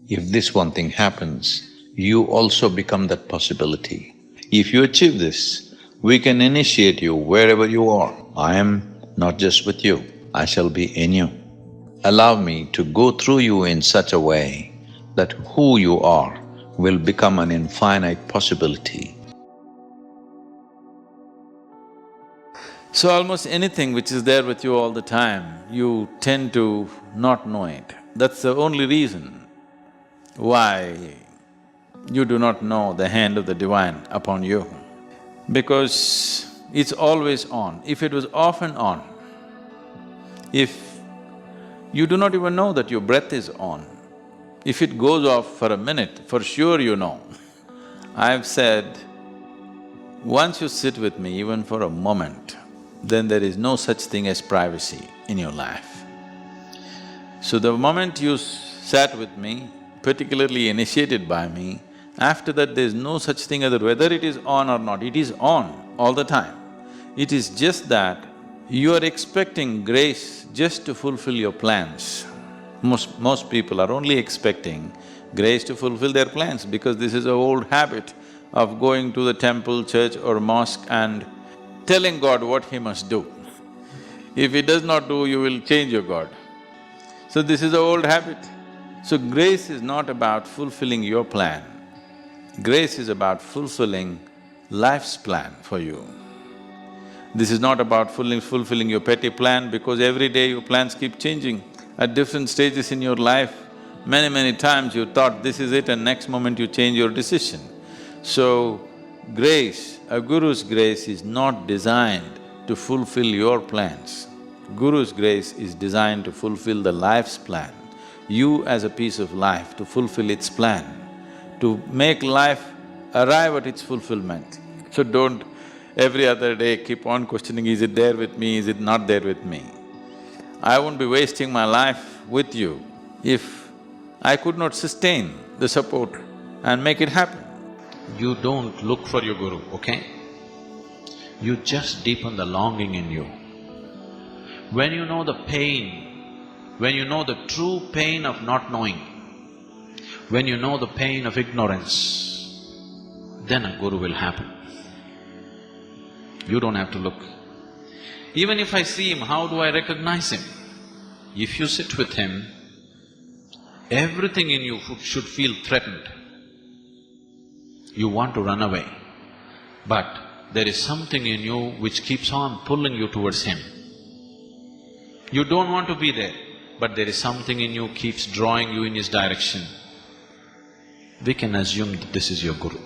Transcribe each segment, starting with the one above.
If this one thing happens, you also become that possibility. If you achieve this, we can initiate you wherever you are. I am not just with you, I shall be in you. Allow me to go through you in such a way that who you are will become an infinite possibility. So almost anything which is there with you all the time, you tend to not know it. That's the only reason why you do not know the hand of the divine upon you. Because it's always on. If it was off and on, if you do not even know that your breath is on, if it goes off for a minute, for sure you know. I've said, once you sit with me even for a moment, then there is no such thing as privacy in your life. So the moment you sat with me, particularly initiated by me, after that there's no such thing as whether it is on or not, it is on all the time. It is just that you are expecting grace just to fulfill your plans. Most people are only expecting grace to fulfill their plans because this is an old habit of going to the temple, church or mosque and telling God what he must do. If he does not do, you will change your God. So this is an old habit. So grace is not about fulfilling your plan. Grace is about fulfilling life's plan for you. This is not about fulfilling your petty plan because every day your plans keep changing. At different stages in your life, many times you thought this is it and next moment you change your decision. So, grace, a guru's grace is not designed to fulfill your plans. Guru's grace is designed to fulfill the life's plan. You as a piece of life to fulfill its plan, to make life arrive at its fulfillment. So don't every other day keep on questioning, is it there with me, is it not there with me? I won't be wasting my life with you if I could not sustain the support and make it happen. You don't look for your guru, okay? You just deepen the longing in you. When you know the pain, when you know the true pain of not knowing, when you know the pain of ignorance, then a guru will happen. You don't have to look. Even if I see him, how do I recognize him? If you sit with him, everything in you should feel threatened. You want to run away, but there is something in you which keeps on pulling you towards him. You don't want to be there, but there is something in you keeps drawing you in his direction. We can assume that this is your guru.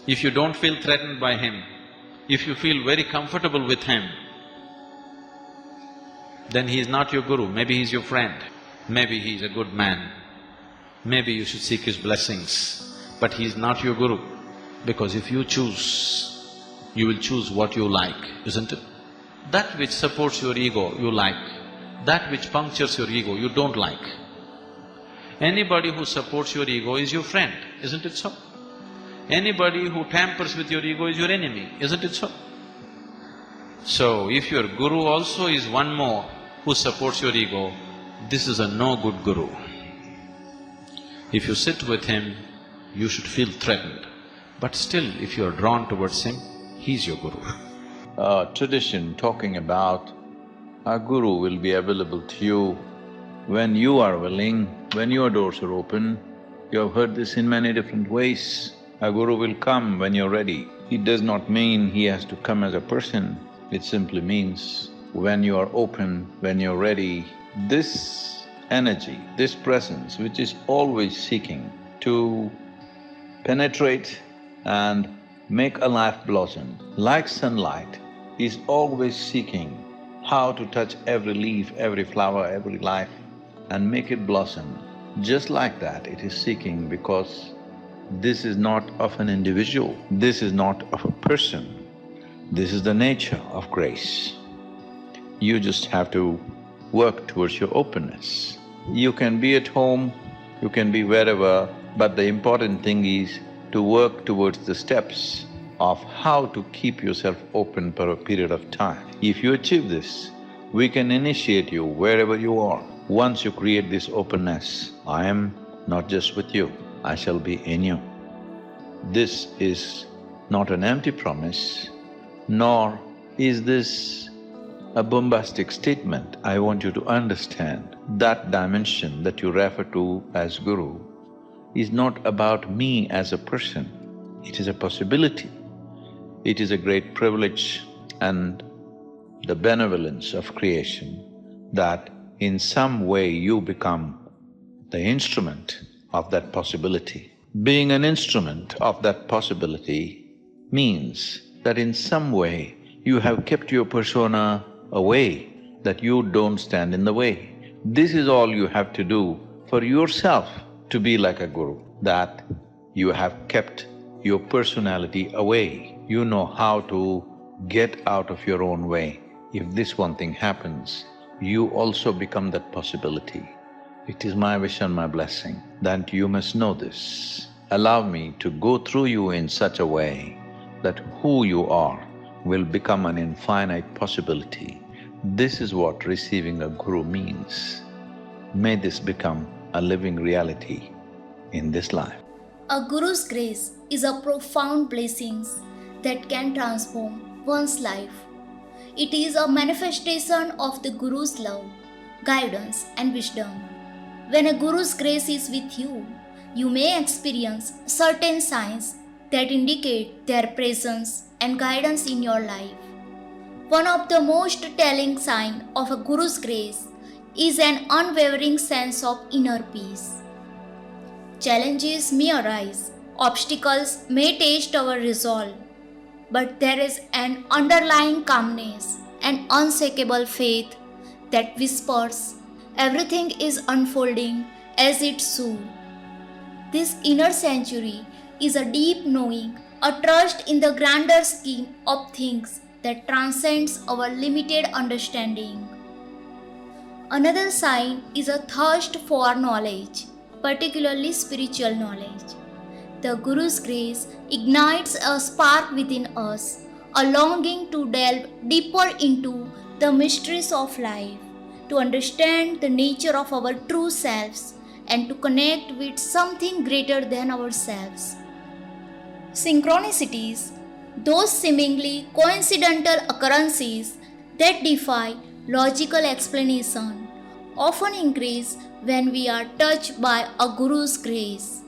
If you don't feel threatened by him, if you feel very comfortable with him, then he is not your guru, maybe he's your friend, maybe he's a good man, maybe you should seek his blessings, but he is not your guru. Because if you choose, you will choose what you like, isn't it? That which supports your ego, you like. That which punctures your ego, you don't like. Anybody who supports your ego is your friend, isn't it so? Anybody who tampers with your ego is your enemy, isn't it so? So, if your guru also is one more who supports your ego, this is a no good guru. If you sit with him, you should feel threatened. But still, if you are drawn towards him, he's your guru. Tradition talking about a guru will be available to you when you are willing, when your doors are open. You have heard this in many different ways. A guru will come when you're ready. It does not mean he has to come as a person. It simply means when you are open, when you're ready, this energy, this presence which is always seeking to penetrate and make a life blossom, like sunlight, is always seeking how to touch every leaf, every flower, every life and make it blossom. Just like that, it is seeking because this is not of an individual, this is not of a person, this is the nature of grace. You just have to work towards your openness. You can be at home, you can be wherever, but the important thing is to work towards the steps of how to keep yourself open for a period of time. If you achieve this, we can initiate you wherever you are. Once you create this openness, I am not just with you, I shall be in you. This is not an empty promise, nor is this a bombastic statement. I want you to understand that dimension that you refer to as Guru is not about me as a person, it is a possibility. It is a great privilege and the benevolence of creation that in some way you become the instrument of that possibility. Being an instrument of that possibility means that in some way you have kept your persona away, that you don't stand in the way. This is all you have to do for yourself to be like a guru, that you have kept your personality away. You know how to get out of your own way. If this one thing happens, you also become that possibility. It is my wish and my blessing that you must know this. Allow me to go through you in such a way that who you are will become an infinite possibility. This is what receiving a guru means. May this become a living reality in this life. A Guru's grace is a profound blessing that can transform one's life. It is a manifestation of the Guru's love, guidance and wisdom. When a Guru's grace is with you, you may experience certain signs that indicate their presence and guidance in your life. One of the most telling signs of a Guru's grace is an unwavering sense of inner peace. Challenges may arise, obstacles may test our resolve, but there is an underlying calmness and unshakable faith that whispers, everything is unfolding as it should. This inner sanctuary is a deep knowing, a trust in the grander scheme of things that transcends our limited understanding. Another sign is a thirst for knowledge, particularly spiritual knowledge. The Guru's grace ignites a spark within us, a longing to delve deeper into the mysteries of life, to understand the nature of our true selves, and to connect with something greater than ourselves. Synchronicities, those seemingly coincidental occurrences that defy logical explanation, often increase when we are touched by a Guru's grace.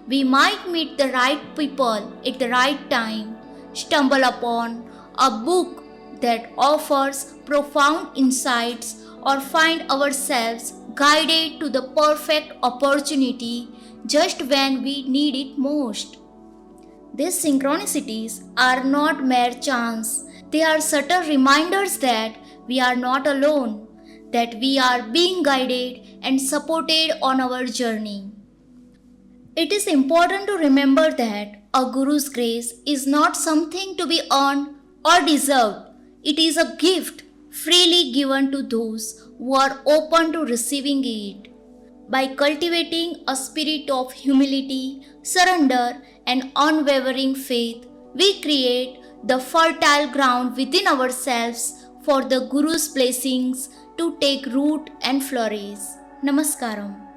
We might meet the right people at the right time, stumble upon a book that offers profound insights, or find ourselves guided to the perfect opportunity just when we need it most. These synchronicities are not mere chance, they are subtle reminders that we are not alone, that we are being guided and supported on our journey. It is important to remember that a Guru's grace is not something to be earned or deserved. It is a gift freely given to those who are open to receiving it. By cultivating a spirit of humility, surrender, and unwavering faith, we create the fertile ground within ourselves for the Guru's blessings to take root and flourish. Namaskaram.